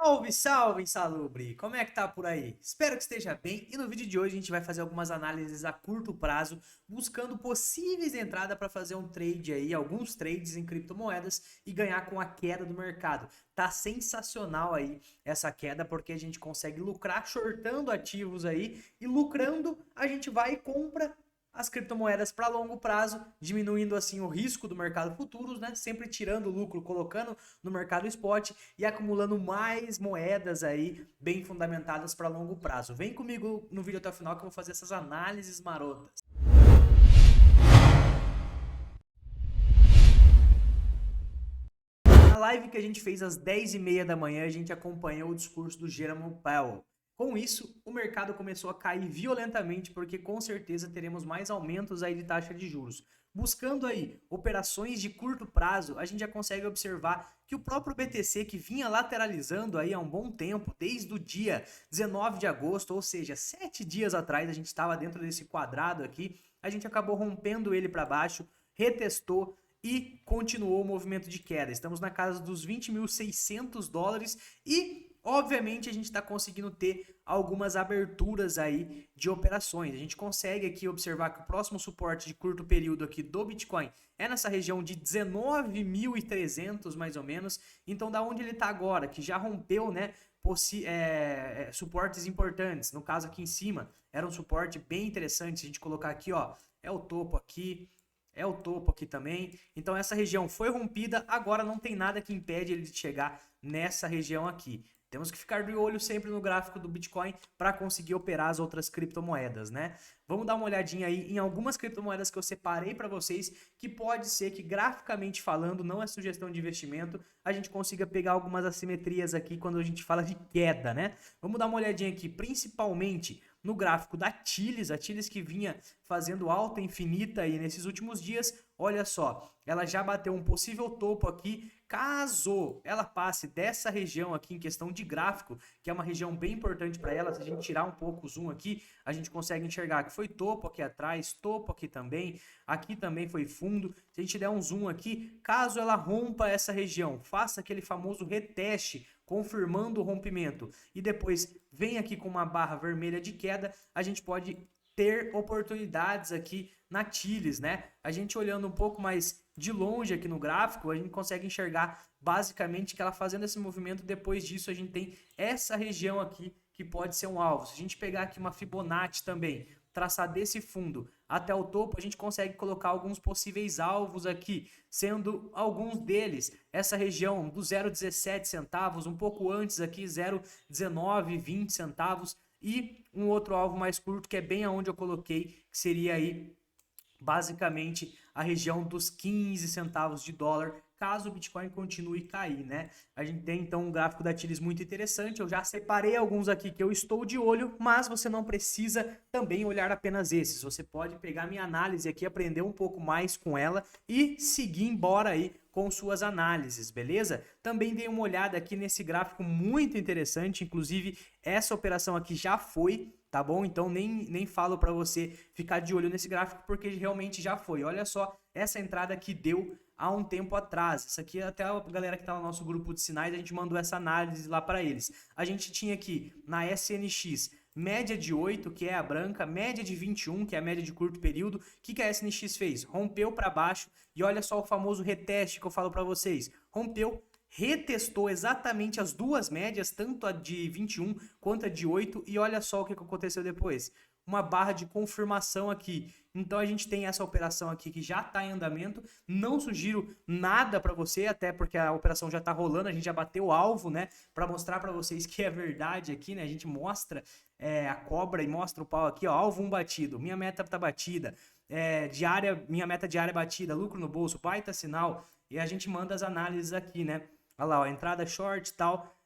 Salve, salve, insalubre! Como é que tá por aí? Espero que esteja bem e no vídeo de hoje a gente vai fazer algumas análises a curto prazo, buscando possíveis entradas para fazer um trade aí, alguns trades em criptomoedas e ganhar com a queda do mercado. Tá sensacional aí essa queda porque a gente consegue lucrar shortando ativos aí e lucrando a gente vai e compra as criptomoedas para longo prazo, diminuindo assim o risco do mercado futuros, né? Sempre tirando o lucro, colocando no mercado spot e acumulando mais moedas aí bem fundamentadas para longo prazo. Vem comigo no vídeo até o final que eu vou fazer essas análises marotas. Na live que a gente fez às 10h30 da manhã, a gente acompanhou o discurso do Jerome Powell. Com isso, o mercado começou a cair violentamente, porque com certeza teremos mais aumentos aí de taxa de juros. Buscando aí operações de curto prazo, a gente já consegue observar que o próprio BTC, que vinha lateralizando aí há um bom tempo, desde o dia 19 de agosto, ou seja, 7 dias atrás, a gente estava dentro desse quadrado aqui, a gente acabou rompendo ele para baixo, retestou, e continuou o movimento de queda. Estamos na casa dos 20.600 dólares e, obviamente, a gente está conseguindo ter algumas aberturas aí de operações. A gente consegue aqui observar que o próximo suporte de curto período aqui do Bitcoin é nessa região de 19.300 mais ou menos. Então, da onde ele está agora, que já rompeu, né, suportes importantes. No caso aqui em cima, era um suporte bem interessante. Se a gente colocar aqui, ó, é o topo aqui, é o topo aqui também. Então essa região foi rompida, agora não tem nada que impede ele de chegar nessa região aqui. Temos que ficar de olho sempre no gráfico do Bitcoin para conseguir operar as outras criptomoedas, né? Vamos dar uma olhadinha aí em algumas criptomoedas que eu separei para vocês, que pode ser que graficamente falando, não é sugestão de investimento, a gente consiga pegar algumas assimetrias aqui quando a gente fala de queda, né? Vamos dar uma olhadinha aqui, principalmente no gráfico da Tilis, a Tilis que vinha fazendo alta infinita aí nesses últimos dias, olha só, ela já bateu um possível topo aqui, caso ela passe dessa região aqui em questão de gráfico, que é uma região bem importante para ela, se a gente tirar um pouco o zoom aqui, a gente consegue enxergar que foi topo aqui atrás, topo aqui também foi fundo, se a gente der um zoom aqui, caso ela rompa essa região, faça aquele famoso reteste, confirmando o rompimento e depois vem aqui com uma barra vermelha de queda, a gente pode ter oportunidades aqui na Tilis, né? A gente olhando um pouco mais de longe aqui no gráfico, a gente consegue enxergar basicamente que ela fazendo esse movimento, depois disso a gente tem essa região aqui que pode ser um alvo. Se a gente pegar aqui uma Fibonacci também, traçar desse fundo até o topo, a gente consegue colocar alguns possíveis alvos aqui, sendo alguns deles essa região do 0,17 centavos, um pouco antes aqui 0,19, 20 centavos e um outro alvo mais curto que é bem aonde eu coloquei, que seria aí basicamente a região dos 15 centavos de dólar, caso o Bitcoin continue a cair, né? A gente tem então um gráfico da Tilis muito interessante, eu já separei alguns aqui que eu estou de olho, mas você não precisa também olhar apenas esses, você pode pegar minha análise aqui, aprender um pouco mais com ela e seguir embora aí com suas análises, beleza? Também dei uma olhada aqui nesse gráfico muito interessante, inclusive essa operação aqui já foi, tá bom? Então nem falo para você ficar de olho nesse gráfico porque realmente já foi. Olha só essa entrada que deu há um tempo atrás. Isso aqui até a galera que está no nosso grupo de sinais, a gente mandou essa análise lá para eles. A gente tinha aqui na SNX média de 8, que é a branca, média de 21, que é a média de curto período. O que a SNX fez? Rompeu para baixo e olha só o famoso reteste que eu falo para vocês. Rompeu, retestou exatamente as duas médias, tanto a de 21 quanto a de 8, e olha só o que aconteceu depois. Uma barra de confirmação aqui. Então a gente tem essa operação aqui que já está em andamento. Não sugiro nada para você, até porque a operação já está rolando, a gente já bateu o alvo, né? Para mostrar para vocês que é verdade aqui, né? A gente mostra a cobra e mostra o pau aqui, ó, alvo 1 batido, minha meta tá batida, minha meta diária batida, lucro no bolso, baita sinal, e a gente manda as análises aqui, né? Olha lá, ó, entrada short e tal.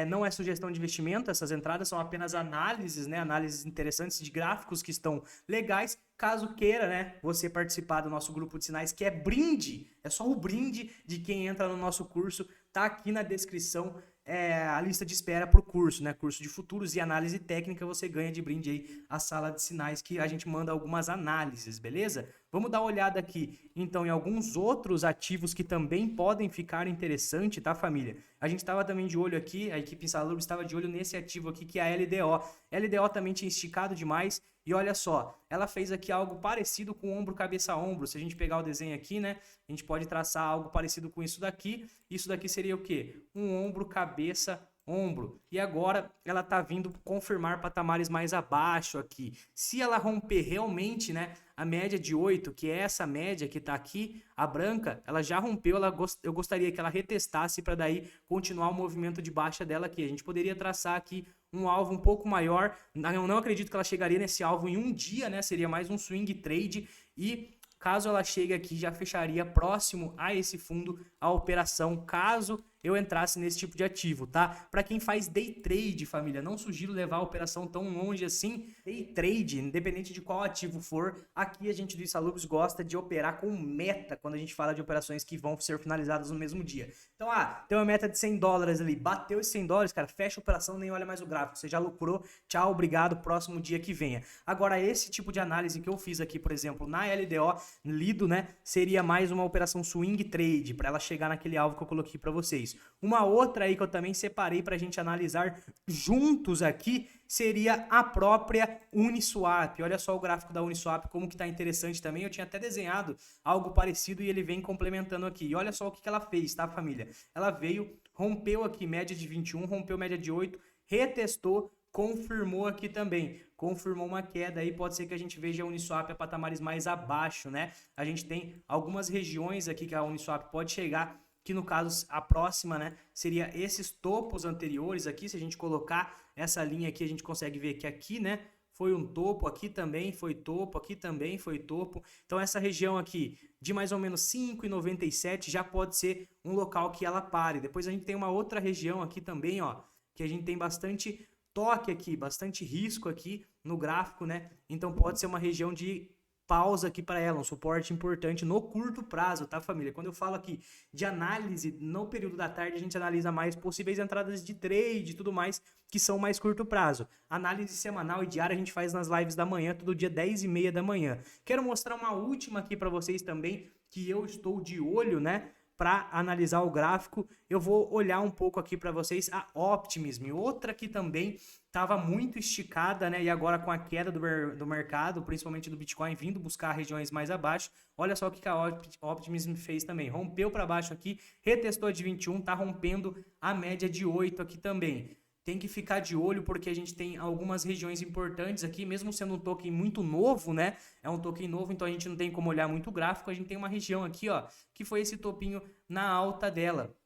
Não é sugestão de investimento, essas entradas são apenas análises, né? Análises interessantes de gráficos que estão legais. Caso queira, né, você participar do nosso grupo de sinais, que é brinde, é só o brinde de quem entra no nosso curso, tá aqui na descrição. a lista de espera pro curso, né? Curso de futuros e análise técnica, você ganha de brinde aí a sala de sinais que a gente manda algumas análises, beleza? Vamos dar uma olhada aqui, então, em alguns outros ativos que também podem ficar interessante, tá, família? A gente estava também de olho aqui, a equipe Insalubre estava de olho nesse ativo aqui, que é a LDO. LDO também tinha esticado demais, e olha só, ela fez aqui algo parecido com ombro, cabeça, ombro. Se a gente pegar o desenho aqui, né, a gente pode traçar algo parecido com isso daqui. Isso daqui seria o quê? Um ombro, cabeça, ombro. E agora ela tá vindo confirmar patamares mais abaixo aqui. Se ela romper realmente, né, a média de 8, que é essa média que tá aqui, a branca, ela já rompeu, eu gostaria que ela retestasse para daí continuar o movimento de baixa dela aqui. A gente poderia traçar aqui um alvo um pouco maior. Eu não acredito que ela chegaria nesse alvo em um dia, né? Seria mais um swing trade e caso ela chegue aqui, já fecharia próximo a esse fundo a operação, caso eu entrasse nesse tipo de ativo, tá? Para quem faz day trade, família, não sugiro levar a operação tão longe assim. Day trade, independente de qual ativo for, aqui a gente do Insalubres gosta de operar com meta quando a gente fala de operações que vão ser finalizadas no mesmo dia. Então, tem uma meta de $100 ali, bateu esses $100, cara, fecha a operação, nem olha mais o gráfico, você já lucrou, tchau, obrigado, próximo dia que venha. Agora, esse tipo de análise que eu fiz aqui, por exemplo, na LDO, lido, né, seria mais uma operação swing trade, para ela chegar naquele alvo que eu coloquei para vocês. Uma outra aí que eu também separei para a gente analisar juntos aqui seria a própria Uniswap. Olha só o gráfico da Uniswap, como que tá interessante também. Eu tinha até desenhado algo parecido e ele vem complementando aqui. E olha só o que ela fez, tá, família? Ela veio, rompeu aqui média de 21, rompeu média de 8, retestou, confirmou aqui também. Confirmou uma queda aí, pode ser que a gente veja a Uniswap a patamares mais abaixo, né? A gente tem algumas regiões aqui que a Uniswap pode chegar, que no caso a próxima, né, seria esses topos anteriores aqui. Se a gente colocar essa linha aqui, a gente consegue ver que aqui, né, foi um topo, aqui também foi topo, aqui também foi topo. Então essa região aqui de mais ou menos 5,97 já pode ser um local que ela pare. Depois a gente tem uma outra região aqui também, ó, que a gente tem bastante toque aqui, bastante risco aqui no gráfico, né? Então pode ser uma região de pausa aqui para ela, um suporte importante no curto prazo, tá, família? Quando eu falo aqui de análise no período da tarde, a gente analisa mais possíveis entradas de trade e tudo mais, que são mais curto prazo. Análise semanal e diária a gente faz nas lives da manhã, todo dia 10h30 da manhã. Quero mostrar uma última aqui para vocês também, que eu estou de olho, né, para analisar o gráfico. Eu vou olhar um pouco aqui para vocês a Optimism, outra que também estava muito esticada, né? E agora com a queda do mercado, principalmente do Bitcoin, vindo buscar regiões mais abaixo, olha só o que a Optimism fez também. Rompeu para baixo aqui, retestou a de 21, tá rompendo a média de 8 aqui também. Tem que ficar de olho porque a gente tem algumas regiões importantes aqui, mesmo sendo um token muito novo, né? É um token novo, então a gente não tem como olhar muito o gráfico. A gente tem uma região aqui, ó, que foi esse topinho na alta dela.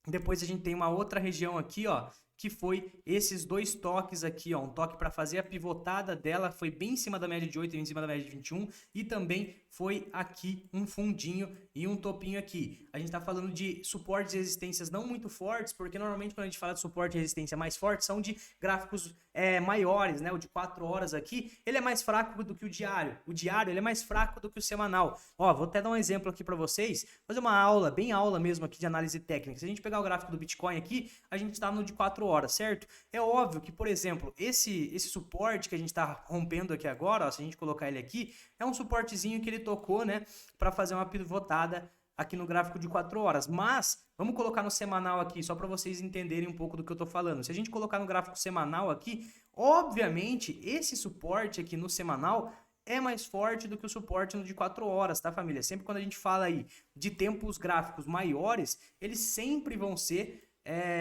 Depois a gente tem uma outra região aqui, ó, que foi esses dois toques aqui, ó, um toque para fazer a pivotada dela, foi bem em cima da média de 8 e em cima da média de 21, e também foi aqui um fundinho e um topinho aqui. A gente tá falando de suportes e resistências não muito fortes, porque normalmente quando a gente fala de suporte e resistência mais fortes, são de gráficos maiores, né? O de 4 horas aqui, ele é mais fraco do que o diário. O diário, ele é mais fraco do que o semanal. Ó, vou até dar um exemplo aqui para vocês, fazer uma aula, bem aula mesmo aqui de análise técnica. Se a gente pegar o gráfico do Bitcoin aqui, a gente tá no de 4 horas, certo? É óbvio que, por exemplo, esse suporte que a gente tá rompendo aqui agora, ó, se a gente colocar ele aqui, é um suportezinho que ele tocou, né, para fazer uma pivotada aqui no gráfico de 4 horas. Mas vamos colocar no semanal aqui, só para vocês entenderem um pouco do que eu tô falando. Se a gente colocar no gráfico semanal aqui, obviamente, esse suporte aqui no semanal é mais forte do que o suporte no de 4 horas, tá, família? Sempre quando a gente fala aí de tempos gráficos maiores, eles sempre vão ser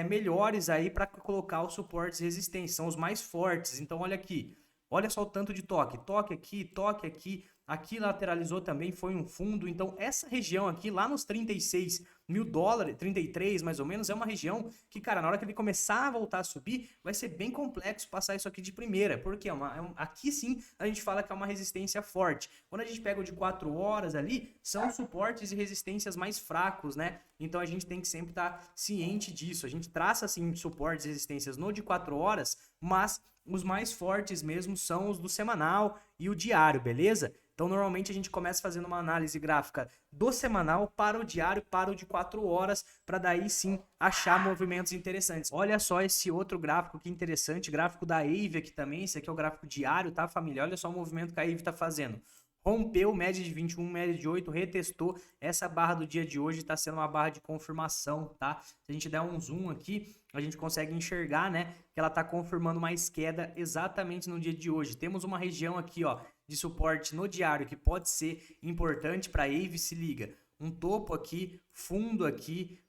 melhores aí para colocar os suportes e resistências, são os mais fortes. Então olha aqui, olha só o tanto de toque, toque aqui, aqui lateralizou também, foi um fundo. Então essa região aqui, lá nos $36 mil, 33 mais ou menos, é uma região que, cara, na hora que ele começar a voltar a subir, vai ser bem complexo passar isso aqui de primeira, porque aqui sim a gente fala que é uma resistência forte. Quando a gente pega o de 4 horas ali, são suportes e resistências mais fracos, né? Então a gente tem que sempre estar ciente disso. A gente traça assim suportes e resistências no de 4 horas, mas os mais fortes mesmo são os do semanal e o diário, beleza? Então, normalmente a gente começa fazendo uma análise gráfica do semanal para o diário, para o de 4 horas, para daí sim achar movimentos interessantes. Olha só esse outro gráfico que interessante, gráfico da AVE aqui também, esse aqui é o gráfico diário, tá, família? Olha só o movimento que a AVE está fazendo. Rompeu média de 21, média de 8, retestou. Essa barra do dia de hoje está sendo uma barra de confirmação, tá? Se a gente der um zoom aqui, a gente consegue enxergar, né, que ela está confirmando mais queda exatamente no dia de hoje. Temos uma região aqui, ó, de suporte no diário que pode ser importante para a AVE, se liga. Um topo aqui, fundo aqui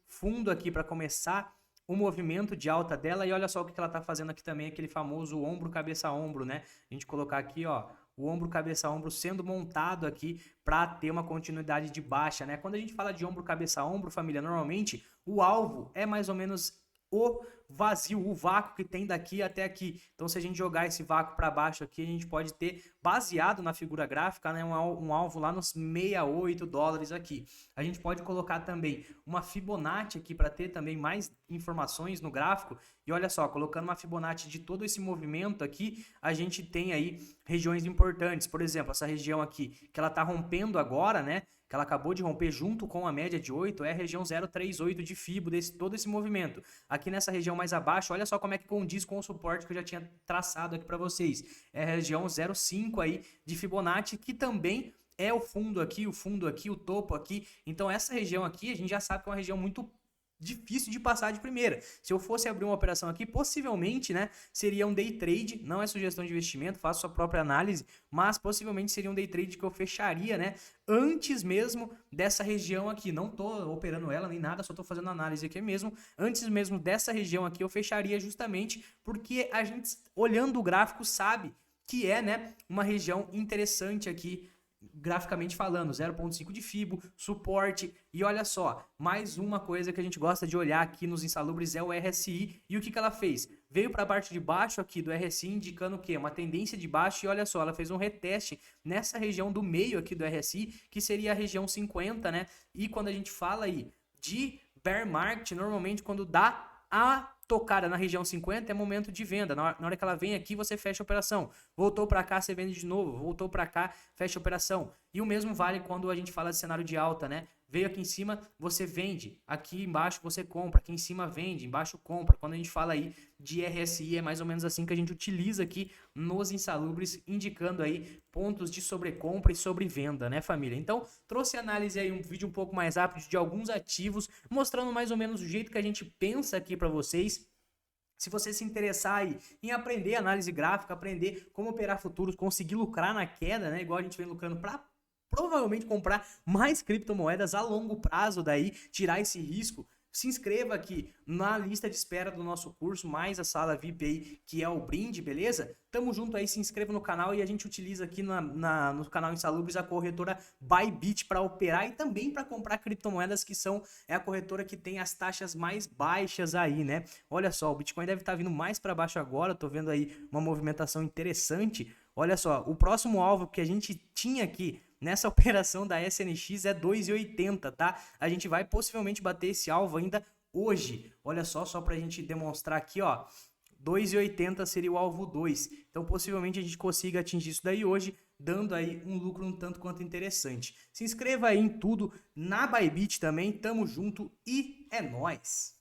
para começar o movimento de alta dela. E olha só o que ela está fazendo aqui também, aquele famoso ombro, cabeça, ombro, né? A gente colocar aqui, ó, o ombro, cabeça, ombro sendo montado aqui para ter uma continuidade de baixa, né? Quando a gente fala de ombro, cabeça, ombro, família, normalmente o alvo é mais ou menos o vazio, o vácuo que tem daqui até aqui. Então, se a gente jogar esse vácuo para baixo aqui, a gente pode ter, baseado na figura gráfica, né, um alvo lá nos 68 dólares aqui. A gente pode colocar também uma Fibonacci aqui para ter também mais informações no gráfico. E olha só, colocando uma Fibonacci de todo esse movimento aqui, a gente tem aí regiões importantes. Por exemplo, essa região aqui, que ela está rompendo agora, né? Que ela acabou de romper junto com a média de 8, é a região 038 de Fibo, todo esse movimento. Aqui nessa região mais abaixo, olha só como é que condiz com o suporte que eu já tinha traçado aqui para vocês. É a região 05 aí de Fibonacci, que também é o fundo aqui, o topo aqui. Então essa região aqui, a gente já sabe que é uma região muito difícil de passar de primeira. Se eu fosse abrir uma operação aqui, possivelmente, né, seria um day trade, não é sugestão de investimento, faço sua própria análise, mas possivelmente seria um day trade que eu fecharia, né, antes mesmo dessa região aqui. Não tô operando ela nem nada, só tô fazendo análise aqui mesmo. Antes mesmo dessa região aqui eu fecharia, justamente porque a gente, olhando o gráfico, sabe que é, né, uma região interessante aqui, graficamente falando, 0.5 de Fibo, suporte. E olha só, mais uma coisa que a gente gosta de olhar aqui nos insalubres é o RSI. E o que ela fez? Veio para a parte de baixo aqui do RSI, indicando o quê? Uma tendência de baixo. E olha só, ela fez um reteste nessa região do meio aqui do RSI, que seria a região 50, né? E quando a gente fala aí de bear market, normalmente quando dá a tocada na região 50 é momento de venda. Na hora que ela vem aqui, você fecha a operação. Voltou para cá, você vende de novo. Voltou para cá, fecha a operação. E o mesmo vale quando a gente fala de cenário de alta, né? Veio aqui em cima, você vende. Aqui embaixo você compra. Aqui em cima vende, embaixo compra. Quando a gente fala aí de RSI, é mais ou menos assim que a gente utiliza aqui nos insalubres, indicando aí pontos de sobrecompra e sobrevenda, né, família? Então, trouxe análise aí, um vídeo um pouco mais rápido de alguns ativos, mostrando mais ou menos o jeito que a gente pensa aqui para vocês. Se você se interessar aí em aprender análise gráfica, aprender como operar futuros, conseguir lucrar na queda, né, igual a gente vem lucrando para provavelmente comprar mais criptomoedas a longo prazo, daí tirar esse risco, se inscreva aqui na lista de espera do nosso curso, mais a sala VIP aí, que é o brinde, beleza? Tamo junto aí, se inscreva no canal e a gente utiliza aqui no canal Insalubres a corretora Bybit para operar e também para comprar criptomoedas, que é a corretora que tem as taxas mais baixas aí, né? Olha só, o Bitcoin deve estar vindo mais para baixo agora, tô vendo aí uma movimentação interessante. Olha só, o próximo alvo que a gente tinha aqui nessa operação da SNX é 2,80, tá? A gente vai possivelmente bater esse alvo ainda hoje. Olha só pra gente demonstrar aqui, ó. 2,80 seria o alvo 2. Então, possivelmente a gente consiga atingir isso daí hoje, dando aí um lucro um tanto quanto interessante. Se inscreva aí em tudo, na Bybit também. Tamo junto e é nóis!